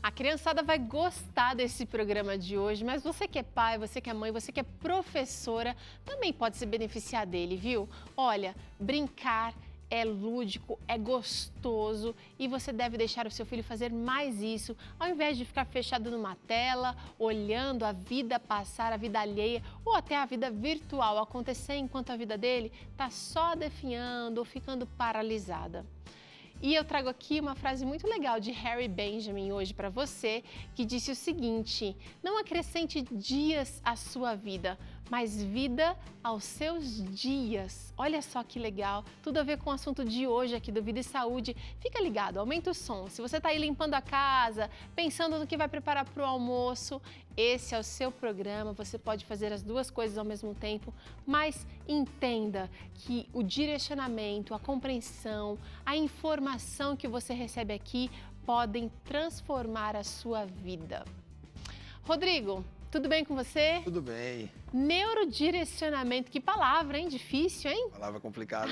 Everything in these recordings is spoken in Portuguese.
A criançada vai gostar desse programa de hoje, mas você que é pai, você que é mãe, você que é professora, também pode se beneficiar dele, viu? Olha, brincar é lúdico, é gostoso e você deve deixar o seu filho fazer mais isso, ao invés de ficar fechado numa tela, olhando a vida passar, a vida alheia ou até a vida virtual acontecer enquanto a vida dele está só definhando ou ficando paralisada. E eu trago aqui uma frase muito legal de Harry Benjamin hoje para você, que disse o seguinte: não acrescente dias à sua vida, mas vida aos seus dias. Olha só que legal, tudo a ver com o assunto de hoje aqui do Vida e Saúde. Fica ligado, aumenta o som. Se você está aí limpando a casa, pensando no que vai preparar para o almoço, esse é o seu programa, você pode fazer as duas coisas ao mesmo tempo, mas entenda que o direcionamento, a compreensão, a informação que você recebe aqui podem transformar a sua vida. Rodrigo, tudo bem com você? Tudo bem. Neurodirecionamento, que palavra, hein? Difícil, hein? Palavra complicada.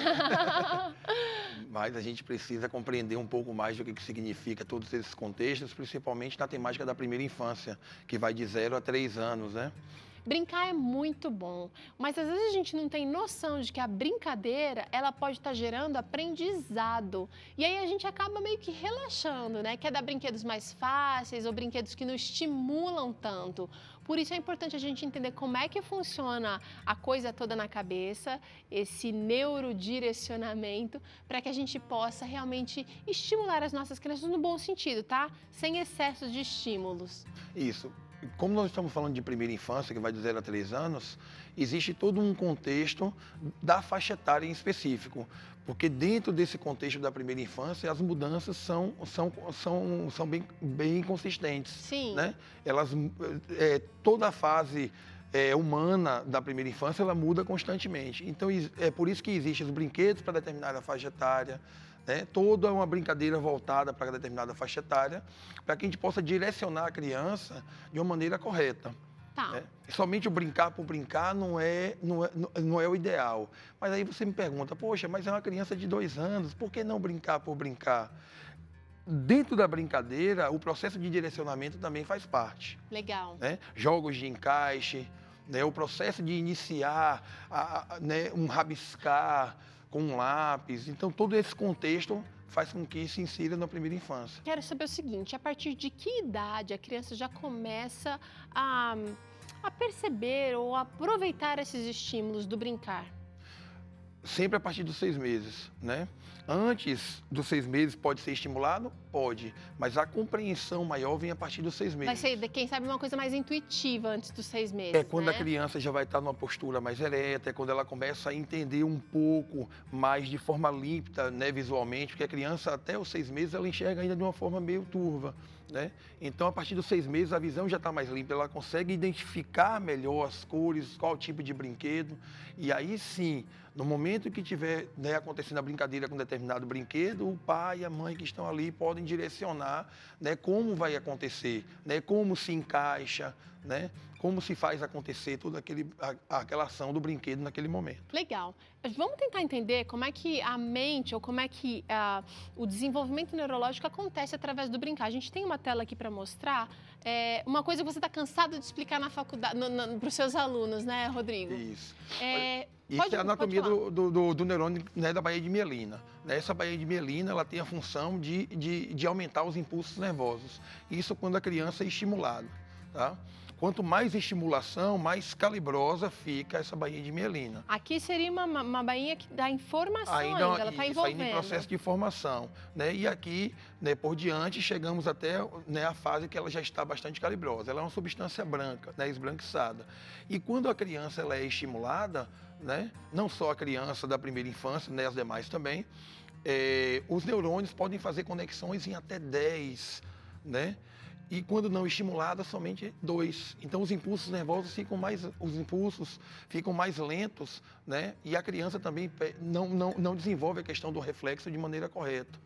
Mas a gente precisa compreender um pouco mais do que significa todos esses contextos, principalmente na temática da primeira infância, que vai de 0 a 3 anos, né? Brincar é muito bom, mas às vezes a gente não tem noção de que a brincadeira, ela pode estar gerando aprendizado. E aí a gente acaba meio que relaxando, né? Quer dar brinquedos mais fáceis ou brinquedos que não estimulam tanto. Por isso é importante a gente entender como é que funciona a coisa toda na cabeça, esse neurodirecionamento, para que a gente possa realmente estimular as nossas crianças no bom sentido, tá? Sem excessos de estímulos. Isso. Como nós estamos falando de primeira infância, que vai de 0 a 3 anos, existe todo um contexto da faixa etária em específico. Porque dentro desse contexto da primeira infância, as mudanças são bem consistentes. Sim. Né? Toda a fase humana da primeira infância, ela muda constantemente. Então, é por isso que existem os brinquedos para determinada faixa etária, né? Toda uma brincadeira voltada para determinada faixa etária, para que a gente possa direcionar a criança de uma maneira correta. Tá. Né? Somente o brincar por brincar não é o ideal. Mas aí você me pergunta, poxa, mas é uma criança de 2 anos, por que não brincar por brincar? Dentro da brincadeira, o processo de direcionamento também faz parte. Legal. Né? Jogos de encaixe, né? O processo de iniciar né? Um rabiscar com um lápis. Então, todo esse contexto faz com que se insira na primeira infância. Quero saber o seguinte, a partir de que idade a criança já começa a perceber ou a aproveitar esses estímulos do brincar? Sempre a partir dos 6 meses, né? Antes dos 6 meses pode ser estimulado? Pode, mas a compreensão maior vem a partir dos 6 meses. Vai ser, quem sabe, uma coisa mais intuitiva antes dos 6 meses, É quando né? a criança já vai estar numa postura mais ereta, é quando ela começa a entender um pouco mais de forma límpida, né, visualmente, porque a criança até os 6 meses ela enxerga ainda de uma forma meio turva, né? Então, a partir dos 6 meses, a visão já está mais limpa, ela consegue identificar melhor as cores, qual tipo de brinquedo, e aí sim, no momento que tiver, né, acontecendo a brincadeira com determinado brinquedo, o pai e a mãe que estão ali podem direcionar, né, como vai acontecer, né, como se encaixa, né, como se faz acontecer toda aquela ação do brinquedo naquele momento. Legal. Vamos tentar entender como é que a mente ou como é que o desenvolvimento neurológico acontece através do brincar. A gente tem uma tela aqui para mostrar uma coisa que você está cansado de explicar na faculdade, para os seus alunos, né, Rodrigo? Isso. Pode, Isso é a anatomia do neurônio, né, da baía de mielina. Essa baía de mielina ela tem a função de aumentar os impulsos nervosos. Isso quando a criança é estimulada. Tá? Quanto mais estimulação, mais calibrosa fica essa baía de mielina. Aqui seria uma bainha que dá informação ainda ela está envolvendo. Ainda em processo de formação. Né? E aqui, né, por diante, chegamos até, né, a fase que ela já está bastante calibrosa. Ela é uma substância branca, né, esbranquiçada. E quando a criança ela é estimulada, né, não só a criança da primeira infância, né, as demais também, os neurônios podem fazer conexões em até 10, né? E quando não estimulada, somente 2. Então, os impulsos nervosos ficam mais lentos, né? E a criança também não desenvolve a questão do reflexo de maneira correta.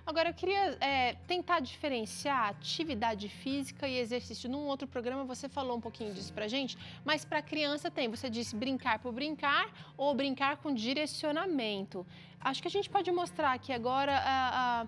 Agora, eu queria tentar diferenciar atividade física e exercício. Num outro programa, você falou um pouquinho disso pra gente, mas para criança tem, você disse brincar por brincar ou brincar com direcionamento. Acho que a gente pode mostrar aqui agora a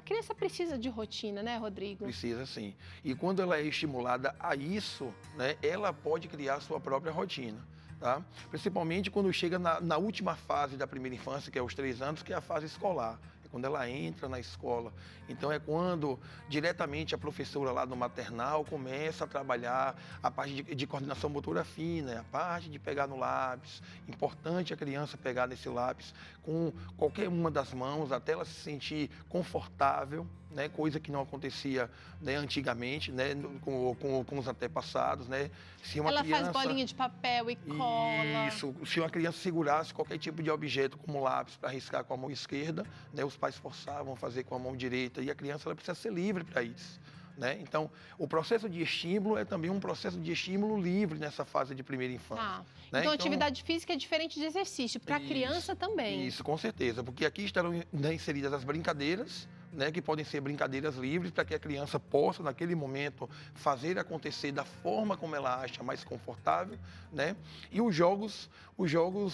criança precisa de rotina, né, Rodrigo? Precisa sim. E quando ela é estimulada a isso, né, ela pode criar sua própria rotina. Tá? Principalmente quando chega na última fase da primeira infância, que é os 3 anos, que é a fase escolar. É quando ela entra na escola. Então é quando diretamente a professora lá no maternal começa a trabalhar a parte de coordenação motora fina, a parte de pegar no lápis. Importante a criança pegar nesse lápis com qualquer uma das mãos até ela se sentir confortável, né? Coisa que não acontecia, né, antigamente, né, com os antepassados, né? Se uma Ela criança... faz bolinha de papel e cola. Isso, se uma criança segurasse qualquer tipo de objeto como lápis para riscar com a mão esquerda, né, os pais forçavam a fazer com a mão direita e a criança ela precisa ser livre para isso. Né? Então, o processo de estímulo é também um processo de estímulo livre nessa fase de primeira infância. Tá. Né? Então, atividade física é diferente de exercício, para a criança também. Isso, com certeza, porque aqui estarão, né, inseridas as brincadeiras, né, que podem ser brincadeiras livres para que a criança possa, naquele momento, fazer acontecer da forma como ela acha mais confortável, né? E os jogos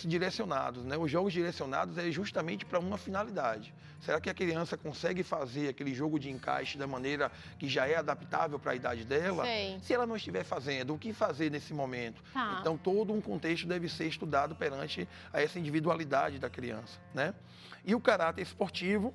direcionados, né? Os jogos direcionados é justamente para uma finalidade. Será que a criança consegue fazer aquele jogo de encaixe da maneira que já é adaptável para a idade dela? Sei. Se ela não estiver fazendo, o que fazer nesse momento? Tá. Então, todo um contexto deve ser estudado perante a essa individualidade da criança, né? E o caráter esportivo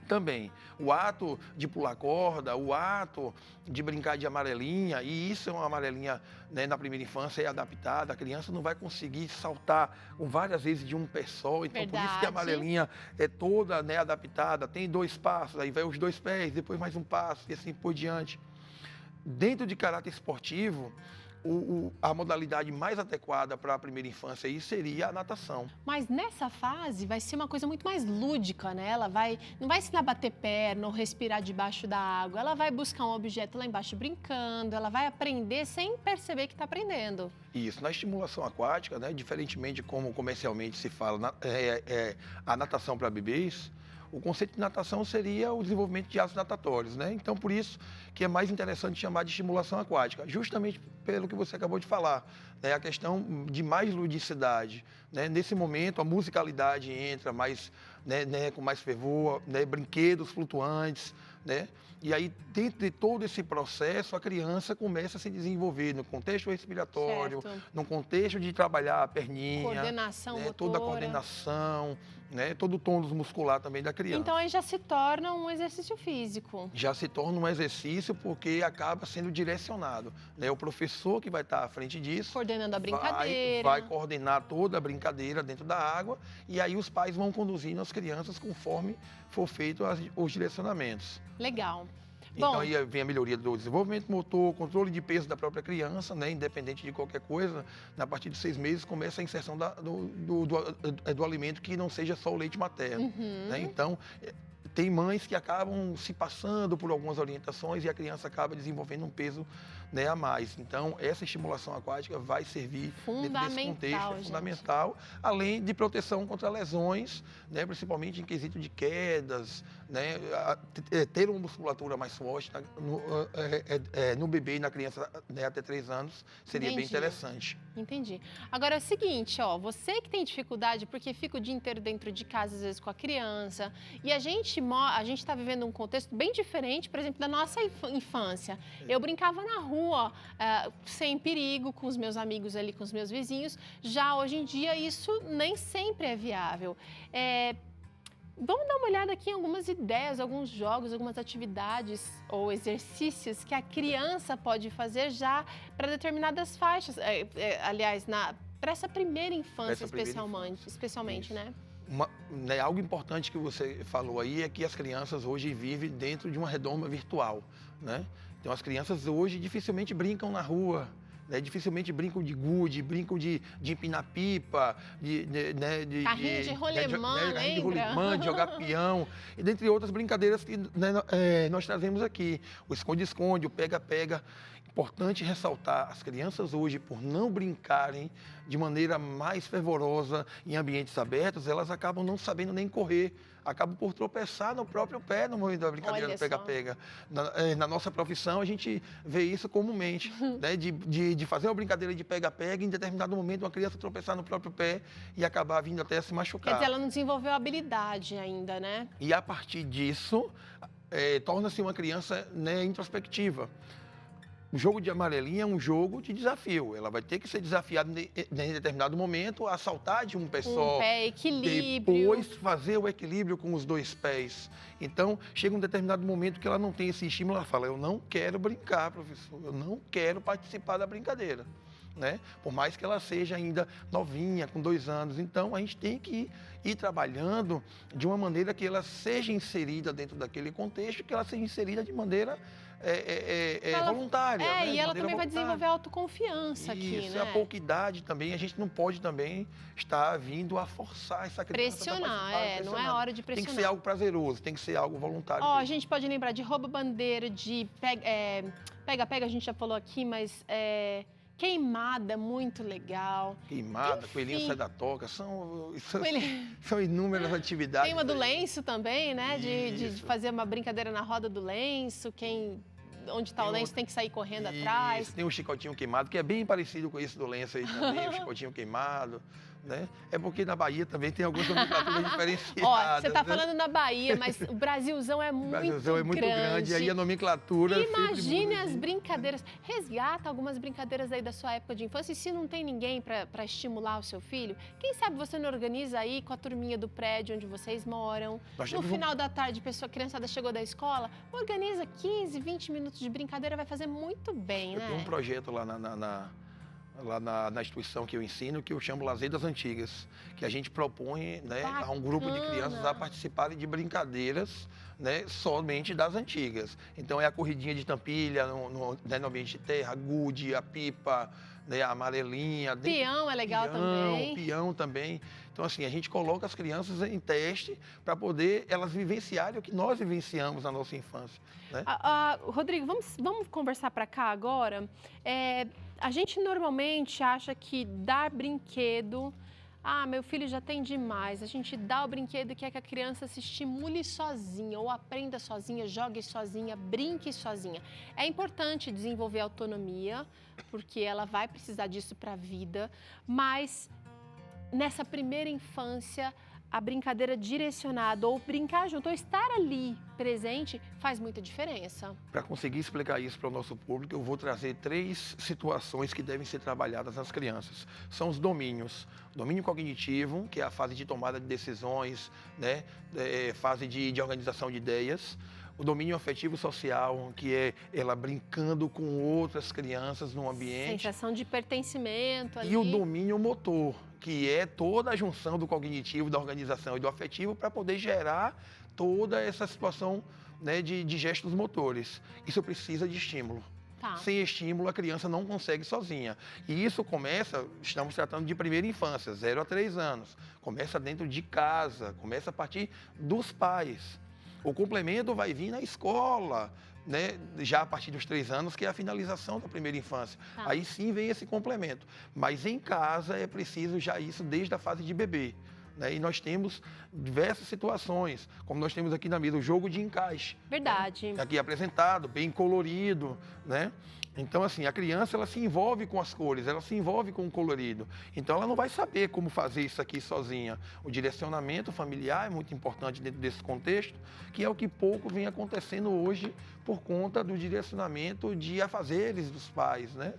também. O ato de pular corda, o ato de brincar de amarelinha, e isso é uma amarelinha, né, na primeira infância, é adaptada, a criança não vai conseguir saltar várias vezes de um pé só, então por isso que a amarelinha é toda, né, adaptada, tem 2 passos, aí vai os 2 pés, depois mais um passo e assim por diante. Dentro de caráter esportivo, a modalidade mais adequada para a primeira infância aí seria a natação. Mas nessa fase vai ser uma coisa muito mais lúdica, né? Ela não vai ensinar a bater perna ou respirar debaixo da água. Ela vai buscar um objeto lá embaixo brincando, ela vai aprender sem perceber que está aprendendo. Isso, na estimulação aquática, né, diferentemente de como comercialmente se fala, a natação para bebês, o conceito de natação seria o desenvolvimento de atos natatórios, né? Então, por isso que é mais interessante chamar de estimulação aquática, justamente pelo que você acabou de falar, né? A questão de mais ludicidade, né? Nesse momento, a musicalidade entra mais, né, com mais fervor, né? Brinquedos flutuantes, né? E aí, dentro de todo esse processo, a criança começa a se desenvolver no contexto respiratório, no contexto de trabalhar a perninha, coordenação, né, motora. toda a coordenação, né, todo o tônus muscular também da criança. Então, aí já se torna um exercício físico. Já se torna um exercício porque acaba sendo direcionado, né? O professor que vai estar à frente disso... Coordenando a brincadeira. Vai coordenar toda a brincadeira dentro da água e aí os pais vão conduzindo as crianças conforme for feito os direcionamentos. Legal. Então, Bom, aí vem a melhoria do desenvolvimento motor, controle de peso da própria criança, né? Independente de qualquer coisa, a partir de 6 meses começa a inserção do alimento que não seja só o leite materno. Né? Então, tem mães que acabam se passando por algumas orientações e a criança acaba desenvolvendo um peso, né, a mais. Então, essa estimulação aquática vai servir dentro desse contexto, é fundamental, além de proteção contra lesões, né, principalmente em quesito de quedas, né, ter uma musculatura mais forte no bebê e na criança, né, até 3 anos seria bem interessante. Entendi. Agora é o seguinte, ó, você que tem dificuldade porque fica o dia inteiro dentro de casa, às vezes com a criança, e a gente está vivendo um contexto bem diferente, por exemplo, da nossa infância. Eu brincava na rua, sem perigo, com os meus amigos ali, com os meus vizinhos. Já hoje em dia, isso nem sempre é viável. Vamos dar uma olhada aqui em algumas ideias, alguns jogos, algumas atividades ou exercícios que a criança pode fazer já para determinadas faixas. Aliás, para essa primeira infância, especialmente, né? Algo importante que você falou aí é que as crianças hoje vivem dentro de uma redoma virtual, né? Então, as crianças hoje dificilmente brincam na rua, né? Dificilmente brincam de gude, brincam de empinar pipa, carrinho de rolemã, de jogar peão, e dentre outras brincadeiras que, né, nós trazemos aqui. O esconde-esconde, o pega-pega. importante ressaltar, as crianças hoje, por não brincarem de maneira mais fervorosa em ambientes abertos, elas acabam não sabendo nem correr, acabam por tropeçar no próprio pé no momento da brincadeira Olha do pega-pega. Na nossa profissão, a gente vê isso comumente, né? De fazer uma brincadeira de pega-pega, em determinado momento uma criança tropeçar no próprio pé e acabar vindo até se machucar. Quer dizer, ela não desenvolveu a habilidade ainda, né? E a partir disso, torna-se uma criança, né, introspectiva. O jogo de amarelinha é um jogo de desafio. Ela vai ter que ser desafiada em determinado momento a saltar de um pé só. Um pé, equilíbrio. Depois fazer o equilíbrio com os dois pés. Então, chega um determinado momento que ela não tem esse estímulo, ela fala, eu não quero brincar, professor, eu não quero participar da brincadeira. Né? Por mais que ela seja ainda novinha, com 2 anos. Então, a gente tem que ir trabalhando de uma maneira que ela seja inserida dentro daquele contexto, que ela seja inserida de maneira voluntária. Né? E ela também vai desenvolver autoconfiança aqui, Isso, né? a pouca idade também, a gente não pode também estar vindo a forçar essa criança. Pressionar, não é hora de pressionar. Tem que ser algo prazeroso, tem que ser algo voluntário. A gente pode lembrar de rouba-bandeira, de pega-pega, a gente já falou aqui, mas queimada, muito legal. Queimada, Enfim. coelhinho sai da toca, são inúmeras atividades. Tem uma do lenço também, né? De fazer uma brincadeira na roda do lenço, onde está o lenço tem que sair correndo atrás. Tem um chicotinho queimado, que é bem parecido com esse do lenço aí também, o chicotinho queimado. Né? É porque na Bahia também tem algumas nomenclaturas diferenciadas. Você está falando na Bahia, mas o Brasilzão é muito grande. O Brasilzão é muito grande, e aí a nomenclatura... Imagine as brincadeiras. Resgata algumas brincadeiras aí da sua época de infância, e se não tem ninguém para estimular o seu filho, quem sabe você não organiza aí com a turminha do prédio onde vocês moram. No final da tarde, a criançada chegou da escola, organiza 15, 20 minutos de brincadeira, vai fazer muito bem, né? Eu tenho um projeto lá na instituição que eu ensino, que eu chamo Lazer das Antigas, que a gente propõe, né, a um grupo de crianças a participarem de brincadeiras, né, somente das antigas. Então é a corridinha de tampilha no ambiente de terra, gude, a pipa, né, a amarelinha. Peão é legal também. Peão também. Então, assim, a gente coloca as crianças em teste para poder elas vivenciarem o que nós vivenciamos na nossa infância. Né? Rodrigo, vamos conversar para cá agora. A gente normalmente acha que dar brinquedo... meu filho já tem demais. A gente dá o brinquedo que é que a criança se estimule sozinha, ou aprenda sozinha, jogue sozinha, brinque sozinha. É importante desenvolver autonomia, porque ela vai precisar disso para a vida, mas nessa primeira infância, a brincadeira direcionada, ou brincar junto, ou estar ali presente, faz muita diferença. Para conseguir explicar isso para o nosso público, eu vou trazer 3 situações que devem ser trabalhadas nas crianças. São os domínios. Domínio cognitivo, que é a fase de tomada de decisões, né? Fase de organização de ideias. O domínio afetivo social, que é ela brincando com outras crianças no ambiente. Sensação de pertencimento ali. E o domínio motor, que é toda a junção do cognitivo, da organização e do afetivo para poder gerar toda essa situação, né, de gestos motores. Isso precisa de estímulo. Tá. Sem estímulo, a criança não consegue sozinha. E isso começa, estamos tratando de primeira infância, 0 a 3 anos. Começa dentro de casa, começa a partir dos pais. O complemento vai vir na escola, né? Já a partir dos 3 anos, que é a finalização da primeira infância. Tá. Aí sim vem esse complemento. Mas em casa é preciso já isso desde a fase de bebê. Né? E nós temos diversas situações, como nós temos aqui na mesa, o jogo de encaixe. Verdade. Né? Aqui apresentado, bem colorido, né? Então, assim, a criança, ela se envolve com as cores, ela se envolve com o colorido. Então, ela não vai saber como fazer isso aqui sozinha. O direcionamento familiar é muito importante dentro desse contexto, que é o que pouco vem acontecendo hoje por conta do direcionamento de afazeres dos pais, né?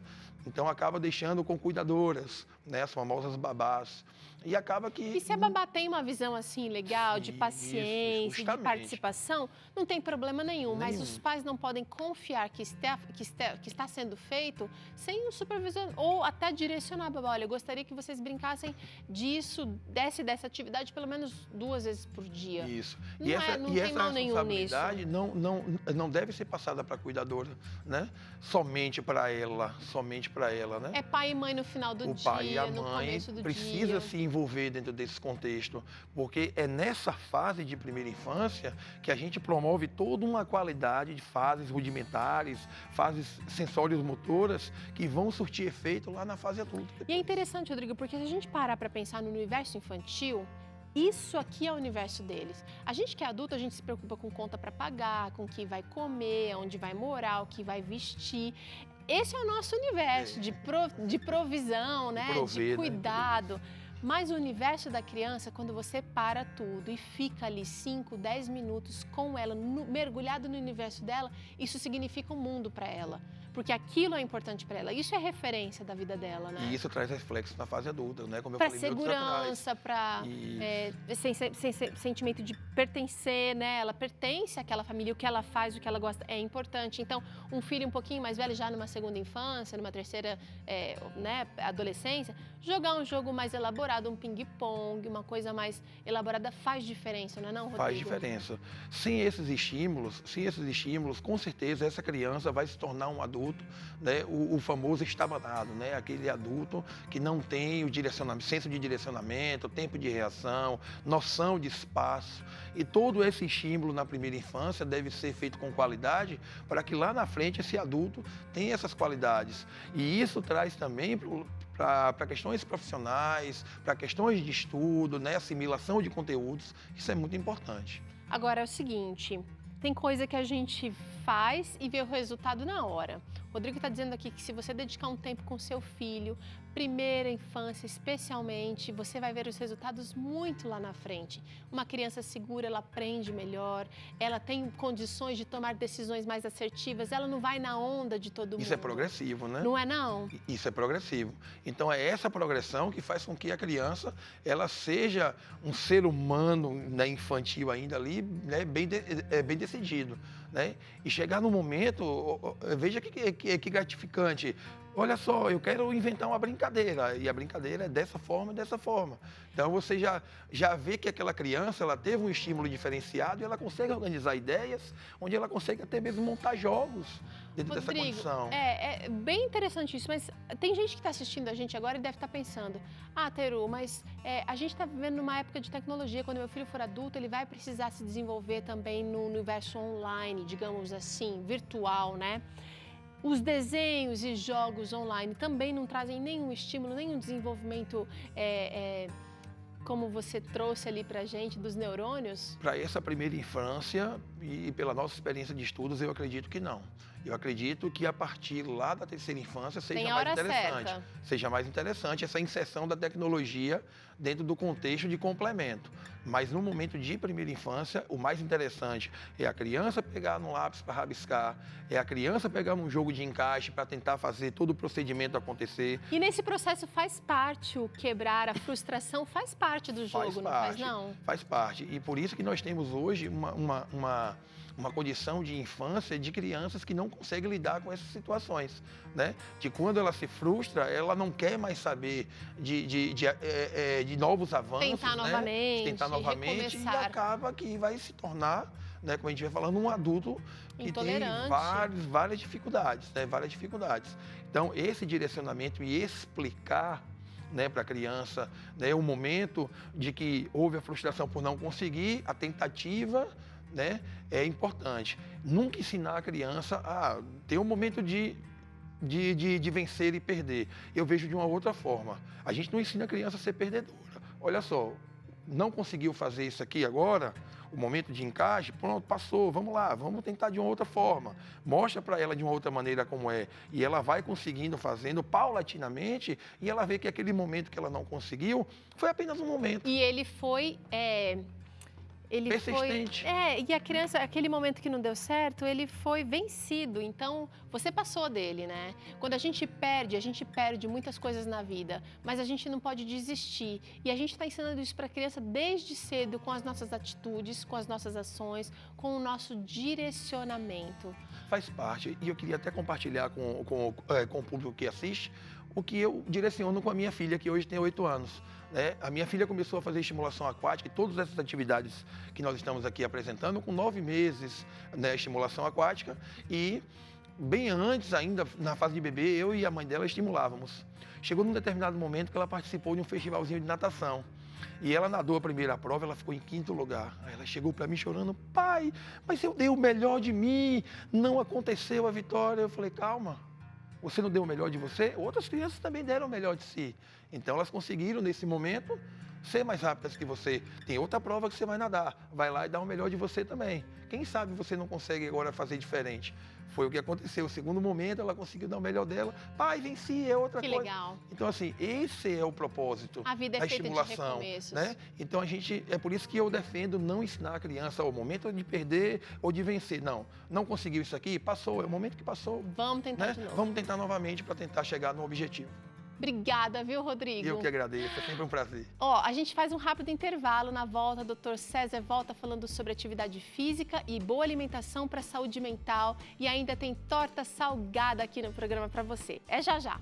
Então, acaba deixando com cuidadoras, né? As famosas babás. E acaba que... E se a babá tem uma visão assim legal, de paciência, de participação, não tem problema nenhum. Mas os pais não podem confiar que está sendo feito sem um supervisor, ou até direcionar, babá, olha, eu gostaria que vocês brincassem dessa atividade pelo menos 2 vezes por dia. Isso. Não tem mal nenhum nisso. Não deve ser passada para a cuidadora, né? Somente para ela, importante para ela, né? É pai e mãe no final do O dia, pai e a no mãe começo do precisa dia. se envolver dentro desse contexto, porque é nessa fase de primeira infância que a gente promove toda uma qualidade de fases rudimentares, fases sensórias motoras que vão surtir efeito lá na fase adulta. E é interessante, Rodrigo, porque se a gente parar para pensar no universo infantil, isso aqui é o universo deles. A gente que é adulto, a gente se preocupa com conta para pagar, com o que vai comer, onde vai morar, o que vai vestir. Esse é o nosso universo de provisão, né? Prover, de cuidado. Mas o universo da criança, quando você para tudo e fica ali 5, 10 minutos com ela, mergulhado no universo dela, isso significa um mundo para ela. Porque aquilo é importante para ela. Isso é referência da vida dela, né? E isso traz reflexo na fase adulta, né? Como eu Para falei minutos atrás. segurança, para sentimento de pertencer, né? Ela pertence àquela família, o que ela faz, o que ela gosta é importante. Então, um filho um pouquinho mais velho, já numa segunda infância, numa terceira adolescência, jogar um jogo mais elaborado, um ping-pong, uma coisa mais elaborada, faz diferença, não é não, Rodrigo? Faz diferença. Sem esses estímulos, com certeza essa criança vai se tornar um adulto, né, o famoso estabanado, né, aquele adulto que não tem o senso de direcionamento, tempo de reação, noção de espaço. E todo esse estímulo na primeira infância deve ser feito com qualidade para que lá na frente esse adulto tenha essas qualidades. E isso traz também para questões profissionais, para questões de estudo, né, assimilação de conteúdos. Isso é muito importante. Agora é o seguinte, tem coisa que a gente faz e vê o resultado na hora. O Rodrigo está dizendo aqui que se você dedicar um tempo com seu filho, primeira infância especialmente, você vai ver os resultados muito lá na frente. Uma criança segura, ela aprende melhor, ela tem condições de tomar decisões mais assertivas, ela não vai na onda de todo mundo. Isso é progressivo, né? Não é não? Isso é progressivo. Então é essa progressão que faz com que a criança ela seja um ser humano, né, infantil ainda ali, né, bem decidido. Né? E chegar no momento, veja que gratificante. Olha só, eu quero inventar uma brincadeira, e a brincadeira é dessa forma e dessa forma. Então você já vê que aquela criança ela teve um estímulo diferenciado e ela consegue organizar ideias, onde ela consegue até mesmo montar jogos dentro dessa condição. É bem interessante isso, mas tem gente que está assistindo a gente agora e deve estar pensando, Teru, mas a gente está vivendo numa época de tecnologia, quando meu filho for adulto, ele vai precisar se desenvolver também no universo online, digamos assim, virtual, né? Os desenhos e jogos online também não trazem nenhum estímulo, nenhum desenvolvimento, como você trouxe ali pra gente, dos neurônios? Para essa primeira infância e pela nossa experiência de estudos, eu acredito que não. Eu acredito que a partir lá da terceira infância seja mais interessante. Seja mais interessante essa inserção da tecnologia dentro do contexto de complemento. Mas no momento de primeira infância, o mais interessante é a criança pegar no lápis para rabiscar, é a criança pegar num jogo de encaixe para tentar fazer todo o procedimento acontecer. E nesse processo faz parte o quebrar, a frustração faz parte do jogo, não faz não? Faz parte. E por isso que nós temos hoje uma condição de infância de crianças que não conseguem lidar com essas situações, né? De quando ela se frustra, ela não quer mais saber de novos avanços, tentar né? novamente, E acaba que vai se tornar, né, como a gente vai falando, um adulto que tem várias dificuldades, né? Várias dificuldades. Então, esse direcionamento e explicar, né, para a criança, né, o momento de que houve a frustração por não conseguir, a tentativa, né, é importante. Nunca ensinar a criança a ter um momento de vencer e perder. Eu vejo de uma outra forma. A gente não ensina a criança a ser perdedora. Olha só, não conseguiu fazer isso aqui agora, o momento de encaixe, pronto, passou, vamos lá, vamos tentar de uma outra forma. Mostra para ela de uma outra maneira como é. E ela vai conseguindo, fazendo paulatinamente, e ela vê que aquele momento que ela não conseguiu foi apenas um momento. E ele foi... persistente. E a criança, aquele momento que não deu certo, ele foi vencido. Então, você passou dele, né? Quando a gente perde muitas coisas na vida, mas a gente não pode desistir. E a gente está ensinando isso para a criança desde cedo, com as nossas atitudes, com as nossas ações, com o nosso direcionamento. Faz parte. E eu queria até compartilhar com o público que assiste o que eu direciono com a minha filha, que hoje tem 8 anos. Né? A minha filha começou a fazer estimulação aquática e todas essas atividades que nós estamos aqui apresentando com 9 meses, né, estimulação aquática, e bem antes ainda, na fase de bebê, eu e a mãe dela estimulávamos. Chegou num determinado momento que ela participou de um festivalzinho de natação. E ela nadou a primeira prova, ela ficou em 5º lugar. Aí ela chegou para mim chorando: pai, mas eu dei o melhor de mim, não aconteceu a vitória. Eu falei: calma, você não deu o melhor de você? Outras crianças também deram o melhor de si. Então elas conseguiram, nesse momento, ser mais rápidas que você. Tem outra prova que você vai nadar, vai lá e dá o melhor de você também. Quem sabe você não consegue agora fazer diferente? Foi o que aconteceu. O segundo momento, ela conseguiu dar o melhor dela. pai, venci, é outra coisa. Que legal. Então, assim, esse é o propósito A vida é da feita de estimulação, recomeços. né? Então, é por isso que eu defendo não ensinar a criança ao momento de perder ou de vencer. Não conseguiu isso aqui, passou, é o momento que passou. Vamos tentar Né? de novo. Vamos tentar novamente para tentar chegar no objetivo. Obrigada, viu, Rodrigo? Eu que agradeço, é sempre um prazer. Ó, a gente faz um rápido intervalo. Na volta, o Dr. César volta falando sobre atividade física e boa alimentação para a saúde mental. E ainda tem torta salgada aqui no programa para você. É já já.